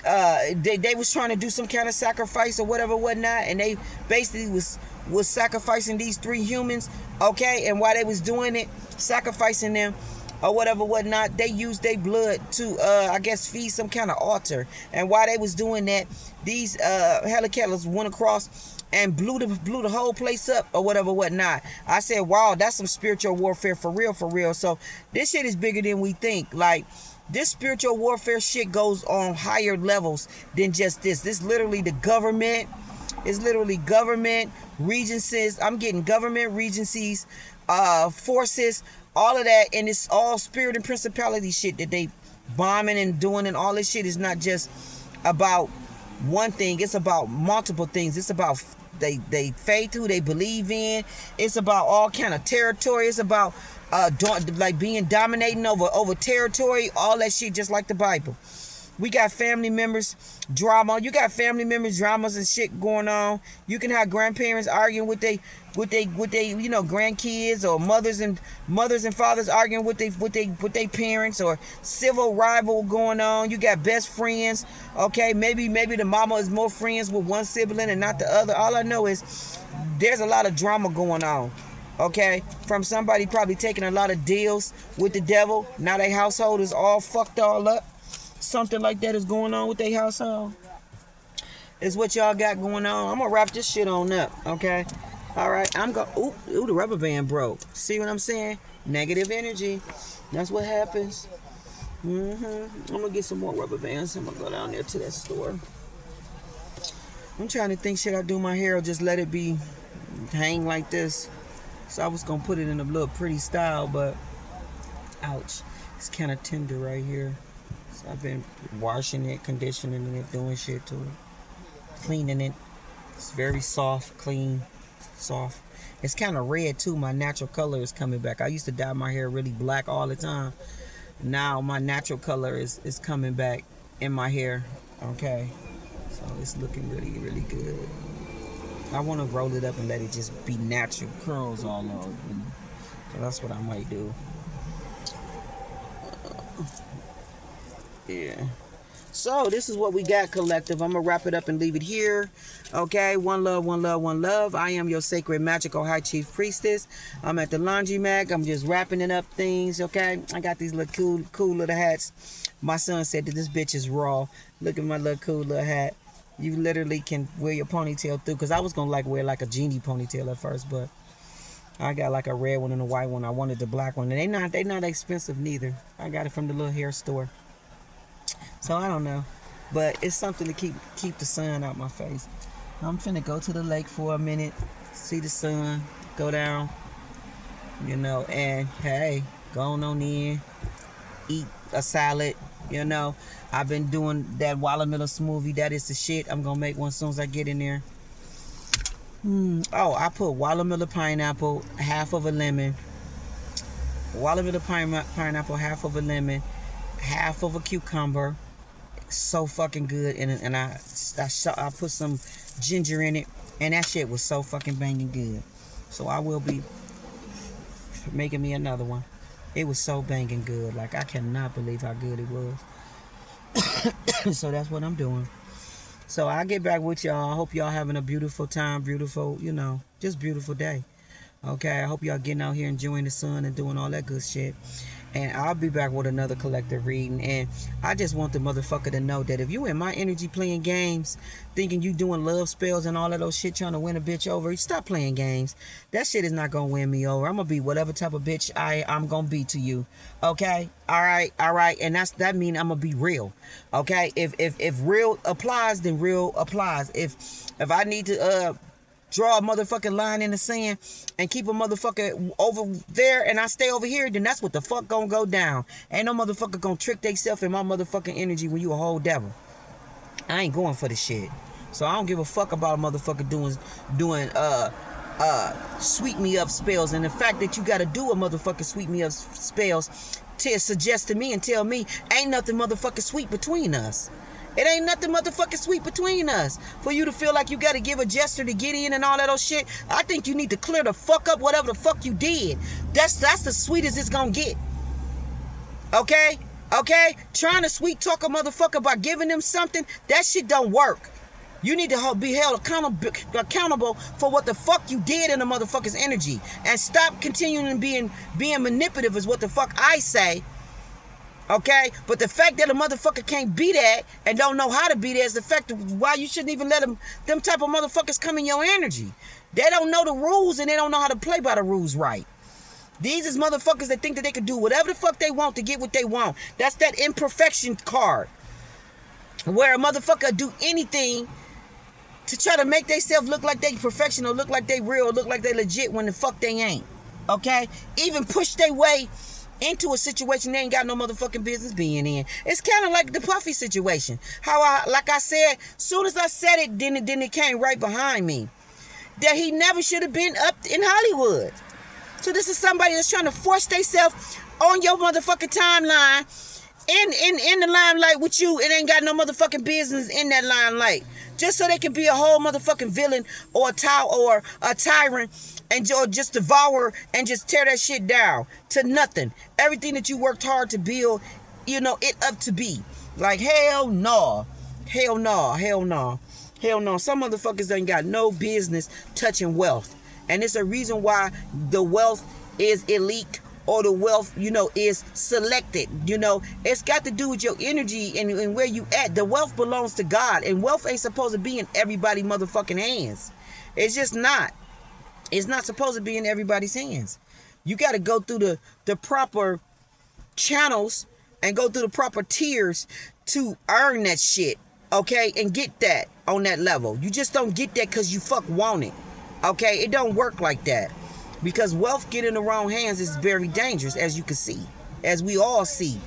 they was trying to do some kind of sacrifice or whatever, whatnot, and they basically was sacrificing these 3 humans. Okay, and while they was doing it, sacrificing them or whatever, whatnot, they used their blood to I guess feed some kind of altar. And while they was doing that, these helicopters went across and blew the whole place up or whatever, whatnot. I said, wow, that's some spiritual warfare for real, for real. So this shit is bigger than we think. Like, this spiritual warfare shit goes on higher levels than just this. This literally the government. It's literally government, regencies. I'm getting government, regencies, forces, all of that. And it's all spirit and principality shit that they bombing and doing. And all this shit is not just about one thing. It's about multiple things. It's about they faith, who they believe in. It's about all kind of territory. It's about like being dominating over territory. All that shit, just like the Bible. We got family members drama. You got family members dramas and shit going on. You can have grandparents arguing with they grandkids, or mothers and fathers arguing with they parents, or civil rival going on. You got best friends. Okay, maybe the mama is more friends with one sibling and not the other. All I know is there's a lot of drama going on. Okay, from somebody probably taking a lot of deals with the devil. Now their household is all fucked all up. Something like that is going on with their household. Is what y'all got going on. I'm gonna wrap this shit on up. Okay, all right. I'm going. Ooh, the rubber band broke. See what I'm saying? Negative energy. That's what happens. I'm gonna get some more rubber bands. I'm gonna go down there to that store. I'm trying to think, should I do my hair or just let it be hang like this? So I was gonna put it in a little pretty style, but ouch, it's kind of tender right here. So I've been washing it, conditioning it, doing shit to it, cleaning it. It's very soft, clean, soft. It's kind of red too. My natural color is coming back. I used to dye my hair really black all the time. Now my natural color is coming back in my hair. Okay, so it's looking really, really good. I want to roll it up and let it just be natural curls all over. So that's what I might do. Yeah. So this is what we got, collective. I'm gonna wrap it up and leave it here. Okay, one love, one love, one love. I am your sacred, magical high chief priestess. I'm at the laundry mag. I'm just wrapping it up things. Okay, I got these little cool little hats. My son said that this bitch is raw. Look at my little cool little hat. You literally can wear your ponytail through. Cause I was gonna wear like a genie ponytail at first, but I got like a red one and a white one. I wanted the black one, and they not expensive neither. I got it from the little hair store. So I don't know, but it's something to keep the sun out my face. I'm finna go to the lake for a minute, see the sun go down, and hey, go on in, eat a salad, You know, I've been doing that watermelon smoothie. That is the shit. I'm gonna make one as soon as I get in there. Oh, I put watermelon pineapple, half of a lemon. Watermelon pineapple, half of a lemon, half of a cucumber. So fucking good. And I put some ginger in it, and that shit was so fucking banging good. So I will be making me another one. It was so banging good. Like, I cannot believe how good it was. So that's what I'm doing. So I'll get back with y'all. I hope y'all having a beautiful time, beautiful, just beautiful day. Okay, I hope y'all getting out here enjoying the sun and doing all that good shit. And I'll be back with another collective reading. And I just want the motherfucker to know that if you in my energy playing games, thinking you doing love spells and all of those shit trying to win a bitch over, stop playing games. That shit is not gonna win me over. I'm gonna be whatever type of bitch I'm gonna be to you. Okay? Alright. And that mean I'm gonna be real. Okay? If real applies, then real applies. If I need to draw a motherfucking line in the sand and keep a motherfucker over there and I stay over here, then that's what the fuck gonna go down. Ain't no motherfucker gonna trick theyself in my motherfucking energy when you a whole devil. I ain't going for the shit. So I don't give a fuck about a motherfucker doing sweep me up spells. And the fact that you gotta do a motherfucker sweep me up spells to suggest to me and tell me ain't nothing motherfucking sweet between us. It ain't nothing motherfucking sweet between us. For you to feel like you got to give a gesture to get in and all that old shit, I think you need to clear the fuck up whatever the fuck you did. That's the sweetest it's gonna get. Okay? Trying to sweet talk a motherfucker by giving them something, that shit don't work. You need to be held accountable for what the fuck you did in the motherfucker's energy. And stop continuing being manipulative is what the fuck I say. Okay, but the fact that a motherfucker can't be that and don't know how to be that is the fact of why you shouldn't even let them type of motherfuckers come in your energy. They don't know the rules and they don't know how to play by the rules right. These is motherfuckers that think that they can do whatever the fuck they want to get what they want. That's that imperfection card, where a motherfucker do anything to try to make themselves look like they perfection or look like they real or look like they legit when the fuck they ain't. Okay, even push their way into a situation they ain't got no motherfucking business being in. It's kind of like the Puffy situation. Like I said, soon as I said it, then it came right behind me. That he never should have been up in Hollywood. So this is somebody that's trying to force themselves on your motherfucking timeline, in the limelight with you, and ain't got no motherfucking business in that limelight. Just so they can be a whole motherfucking villain or a tyrant and just devour and just tear that shit down to nothing. Everything that you worked hard to build, it up to be. Like, hell no. Some motherfuckers ain't got no business touching wealth. And it's a reason why the wealth is elite or the wealth, is selected. It's got to do with your energy and where you at. The wealth belongs to God, and wealth ain't supposed to be in everybody's motherfucking hands. It's just not. It's not supposed to be in everybody's hands. You got to go through the proper channels and go through the proper tiers to earn that shit, okay, and get that on that level. You just don't get that because you fuck want it, okay? It don't work like that. Because wealth get in the wrong hands is very dangerous, as you can see, as we all see,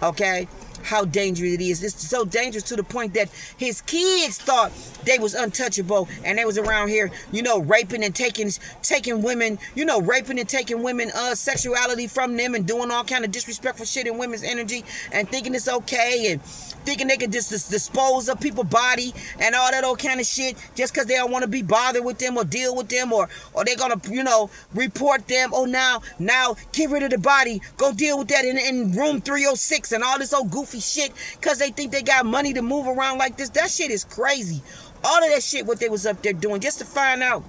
okay, how dangerous it is. It's so dangerous to the point that his kids thought they was untouchable and they was around here, raping and taking women, raping and taking women sexuality from them and doing all kind of disrespectful shit in women's energy and thinking it's okay and thinking they can just dispose of people's body and all that old kind of shit just because they don't want to be bothered with them or deal with them or they're gonna report them. Oh, now get rid of the body, go deal with that in room 306 and all this old goofy shit because they think they got money to move around like this. That shit is crazy. All of that shit what they was up there doing just to find out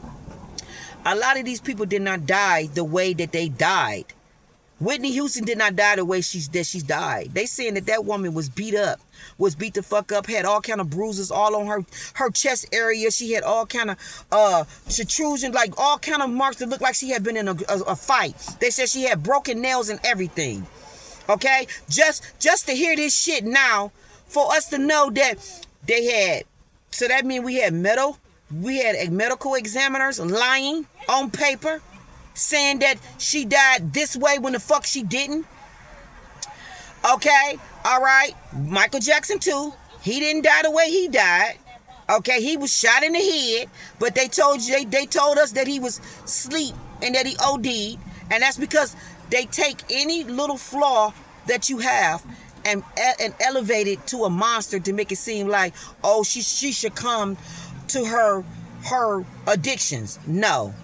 a lot of these people did not die the way that they died. Whitney Houston did not die the way she's died. They saying that woman was beat up, was beat the fuck up, had all kind of bruises all on her chest area. She had all kind of protrusion, like all kind of marks that looked like she had been in a fight. They said she had broken nails and everything. Okay, just to hear this shit now, for us to know that they had. So that means we had medical examiners lying on paper, saying that she died this way when the fuck she didn't. Okay, All right, Michael Jackson too. He didn't die the way he died. Okay, he was shot in the head, but they told us that he was asleep and that he OD'd, and that's because they take any little flaw that you have and elevate it to a monster to make it seem like, oh, she should come to her addictions. No.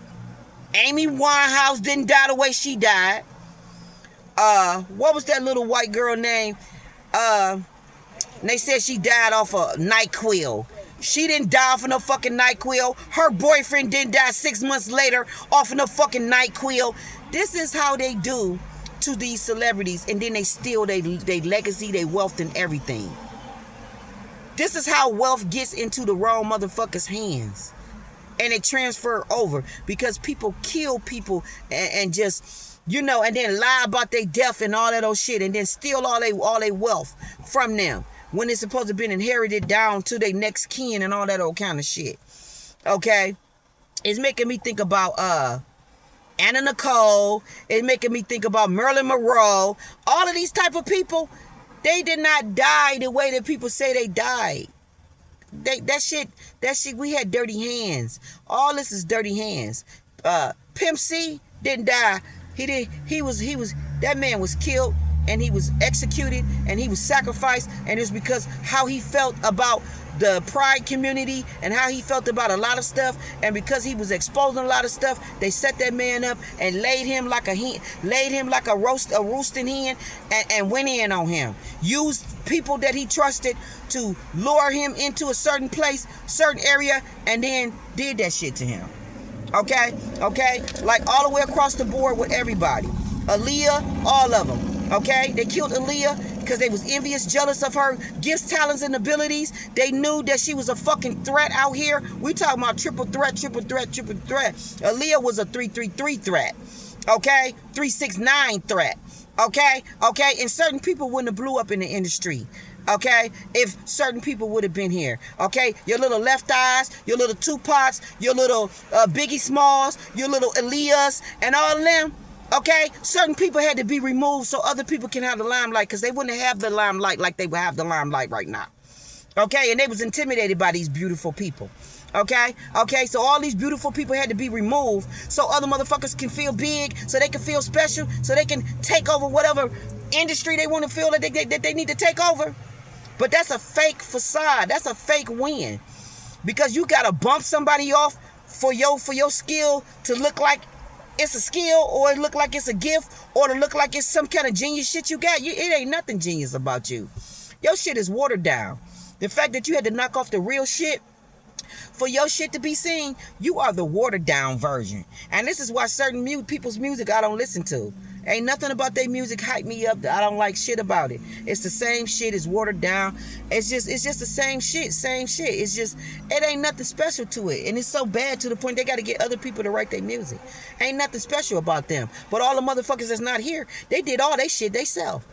Amy Winehouse didn't die the way she died. What was that little white girl name? They said she died off of NyQuil. She didn't die off of no fucking NyQuil. Her boyfriend didn't die 6 months later off of no fucking NyQuil. This is how they do to these celebrities, and then they steal their legacy, their wealth, and everything. This is how wealth gets into the wrong motherfuckers' hands, and it transfer over because people kill people and just, you know, and then lie about their death and all that old shit, and then steal all they wealth from them when it's supposed to have been inherited down to their next kin and all that old kind of shit. Okay, it's making me think about Anna Nicole. It's making me think about Marilyn Monroe. All of these type of people, they did not die the way that people say they died. That shit, we had dirty hands. All this is dirty hands. Pimp C didn't die. That man was killed and he was executed and he was sacrificed, and it's because how he felt about the pride community and how he felt about a lot of stuff, and because he was exposing a lot of stuff, they set that man up and laid him like a roasting hen and went in on him. Used people that he trusted to lure him into a certain place, certain area, and then did that shit to him. Okay, like all the way across the board with everybody. Aaliyah, all of them. Okay, they killed Aaliyah because they was envious, jealous of her gifts, talents, and abilities. They knew that she was a fucking threat out here. We talking about triple threat. Aaliyah was a 333 threat. Okay, 369 threat. Okay, and certain people wouldn't have blew up in the industry. Okay, if certain people would have been here. Okay, your little Left Eyes, your little Tupacs, your little Biggie Smalls, your little Aaliyahs, and all of them. Okay, certain people had to be removed so other people can have the limelight, because they wouldn't have the limelight like they would have the limelight right now. Okay, and they was intimidated by these beautiful people. Okay, so all these beautiful people had to be removed so other motherfuckers can feel big, so they can feel special, so they can take over whatever industry they want to feel that they need to take over. But that's a fake facade. That's a fake win, because you gotta bump somebody off for your skill to look like it's a skill, or it look like it's a gift, or to look like it's some kind of genius shit you got. It ain't nothing genius about you. Your shit is watered down. The fact that you had to knock off the real shit for your shit to be seen, you are the watered down version. And this is why certain people's music I don't listen to. Ain't nothing about their music hype me up. I don't like shit about it. It's the same shit. It's watered down. It's just the same shit. It's just, it ain't nothing special to it. And it's so bad to the point they got to get other people to write their music. Ain't nothing special about them. But all the motherfuckers that's not here, they did all they shit theyself.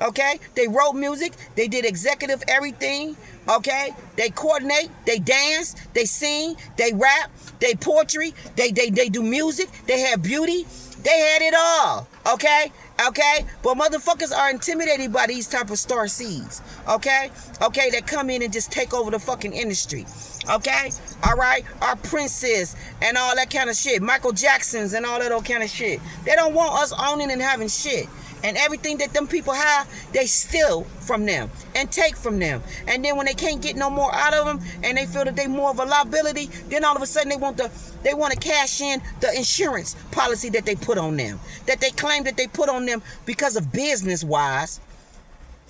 Okay? They wrote music. They did executive everything. Okay? They coordinate. They dance. They sing. They rap. They poetry. They do music. They have beauty. They had it all. Okay? But motherfuckers are intimidated by these type of star seeds. Okay? That come in and just take over the fucking industry. Okay? All right? Our princes and all that kind of shit. Michael Jacksons and all that old kind of shit. They don't want us owning and having shit. And everything that them people have, they steal from them and take from them. And then when they can't get no more out of them, and they feel that they more of a liability, then all of a sudden they want to cash in the insurance policy that they put on them, that they claim that they put on them because of business-wise,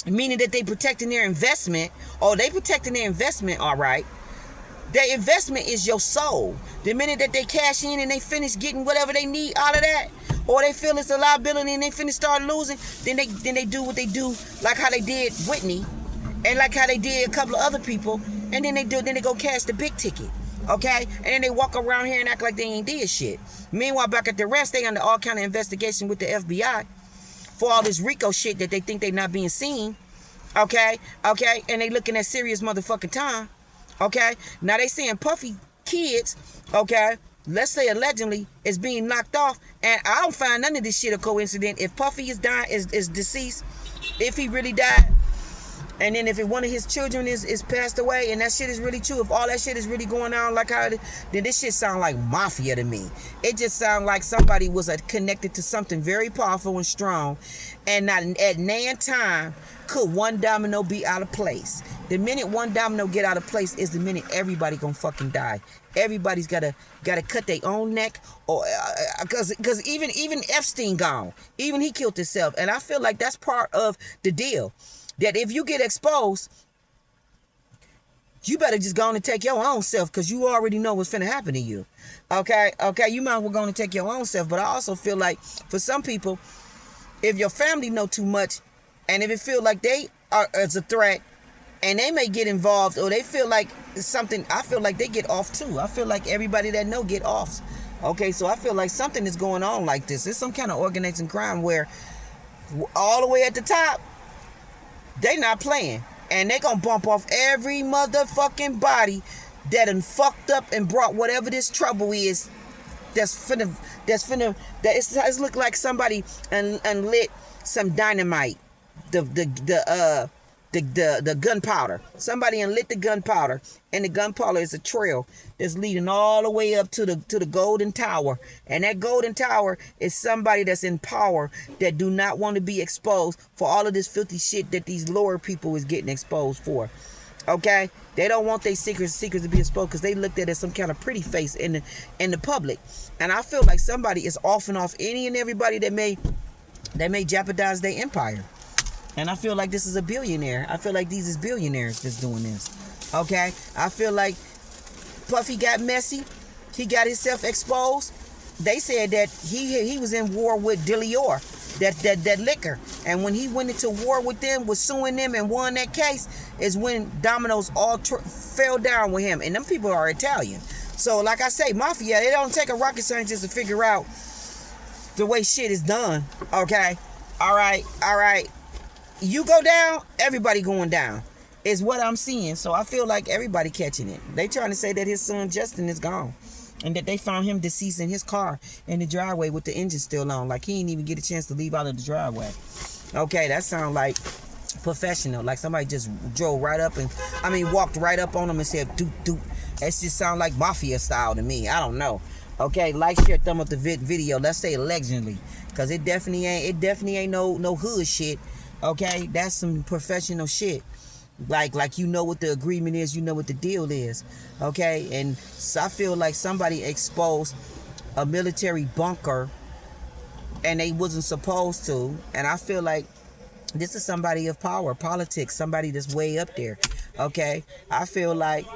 meaning that they protecting their investment. Oh, they protecting their investment, all right. Their investment is your soul. The minute that they cash in and they finish getting whatever they need out of that, or they feel it's a liability and they finish start losing, then they do what they do, like how they did Whitney, and like how they did a couple of other people, and then they go cash the big ticket. Okay? And then they walk around here and act like they ain't did shit. Meanwhile, back at the rest, they under all kind of investigation with the FBI for all this RICO shit that they think they not being seen. Okay? And they looking at serious motherfucking time. Okay? Now they saying Puffy kids, okay, let's say allegedly, is being knocked off, and I don't find none of this shit a coincidence. If Puffy is dying, is deceased, if he really died, and then if one of his children is passed away, and that shit is really true, if all that shit is really going on like how, then this shit sound like mafia to me. It just sound like somebody was connected to something very powerful and strong, and not at nan time could one domino be out of place. The minute one domino get out of place is the minute everybody gonna fucking die. Everybody's gotta cut their own neck, or because even Epstein gone, even he killed himself, and I feel like that's part of the deal. That if you get exposed, you better just go on and take your own self, because you already know what's finna happen to you. Okay, you might as well go on and take your own self. But I also feel like for some people, if your family know too much, and if it feel like they are as a threat, and they may get involved, or they feel like something, I feel like they get off too. I feel like everybody that know get off. Okay, so I feel like something is going on like this. It's some kind of organizing crime where all the way at the top, they not playing, and they gonna bump off every motherfucking body that done fucked up and brought whatever this trouble is. It's look like somebody and lit some dynamite, the gunpowder. Somebody and lit the gunpowder, and the gunpowder is a trail that's leading all the way up to the golden tower. And that golden tower is somebody that's in power that do not want to be exposed for all of this filthy shit that these lower people is getting exposed for. Okay, they don't want their secrets to be exposed, because they looked at it as some kind of pretty face in the public. And I feel like somebody is offing off any and everybody that may jeopardize their empire. And I feel like this is a billionaire. I feel like these is billionaires that's doing this. Okay? I feel like Puffy got messy. He got himself exposed. They said that he was in war with Delior, that liquor. And when he went into war with them, was suing them and won that case, is when dominoes all fell down with him. And them people are Italian. So like I say, mafia, they don't take a rocket scientist to figure out the way shit is done. Okay? All right. You go down, everybody going down, is what I'm seeing. So I feel like everybody catching it. They trying to say that his son Justin is gone, and that they found him deceased in his car in the driveway with the engine still on, like he didn't even get a chance to leave out of the driveway. Okay, that sounds like professional, like somebody just drove right up and walked right up on him and said doot doot. That just sound like mafia style to me. I don't know. Okay, like, share, thumb up the video. Let's say allegedly, because it definitely ain't no hood shit. Okay, that's some professional shit. Like you know what the agreement is, you know what the deal is. Okay, and so I feel like somebody exposed a military bunker and they wasn't supposed to. And I feel like this is somebody of power, politics, somebody that's way up there. Okay, I feel like,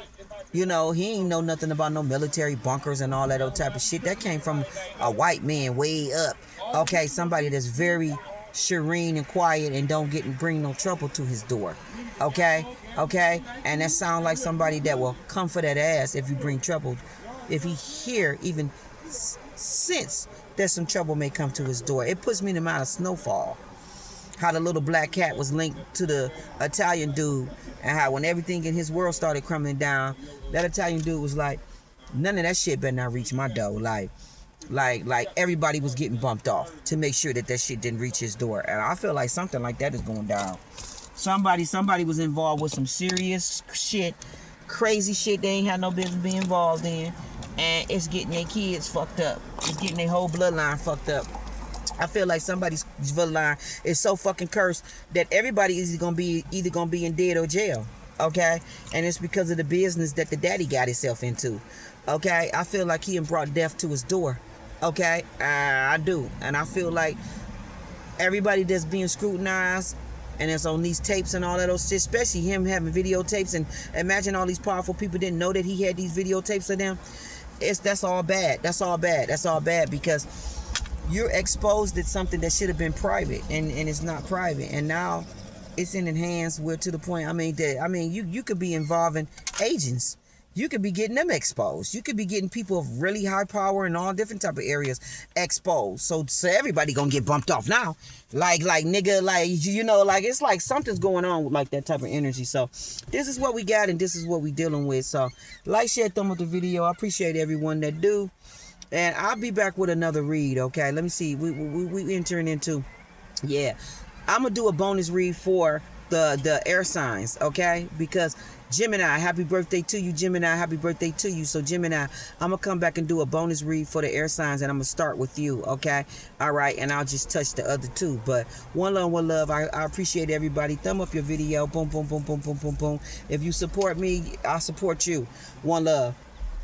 he ain't know nothing about no military bunkers and all that old type of shit. That came from a white man way up. Okay, somebody that's very serene and quiet and don't bring no trouble to his door. Okay, and that sound like somebody that will come for that ass if you bring trouble. If he even sense that some trouble may come to his door. It puts me in the mind of Snowfall. How the little black cat was linked to the Italian dude, and how when everything in his world started crumbling down, that Italian dude was like, none of that shit better not reach my door. Like everybody was getting bumped off to make sure that shit didn't reach his door. And I feel like something like that is going down. Somebody was involved with some serious shit, crazy shit they ain't had no business being involved in, and it's getting their kids fucked up. It's getting their whole bloodline fucked up. I feel like somebody's bloodline is so fucking cursed that everybody is either gonna be in dead or jail. Okay, and it's because of the business that the daddy got himself into. Okay, I feel like he brought death to his door. Okay, I do, and I feel like everybody that's being scrutinized, and it's on these tapes and all that shit, especially him having videotapes, and imagine all these powerful people didn't know that he had these videotapes of them. That's all bad. That's all bad because you're exposed to something that should have been private, and it's not private, and now it's in hands where, to the point, you could be involving agents. you could be getting them exposed. You could be getting people of really high power in all different type of areas exposed. So everybody gonna get bumped off now. Like nigga, like, you know, like it's like something's going on with like that type of energy. So this is what we got and this is what we dealing with. So like, share, thumb up the video. I appreciate everyone that do. And I'll be back with another read, okay? Let me see. We entering into, yeah. I'm gonna do a bonus read for the air signs, okay? Because Gemini, happy birthday to you. Gemini, happy birthday to you. So Gemini, I'm gonna come back and do a bonus read for the air signs, and I'm gonna start with you, okay? All right, and I'll just touch the other two. But one love. I appreciate everybody. Thumb up your video. Boom, boom, boom, boom, boom, boom, boom. If you support me, I support you. One love.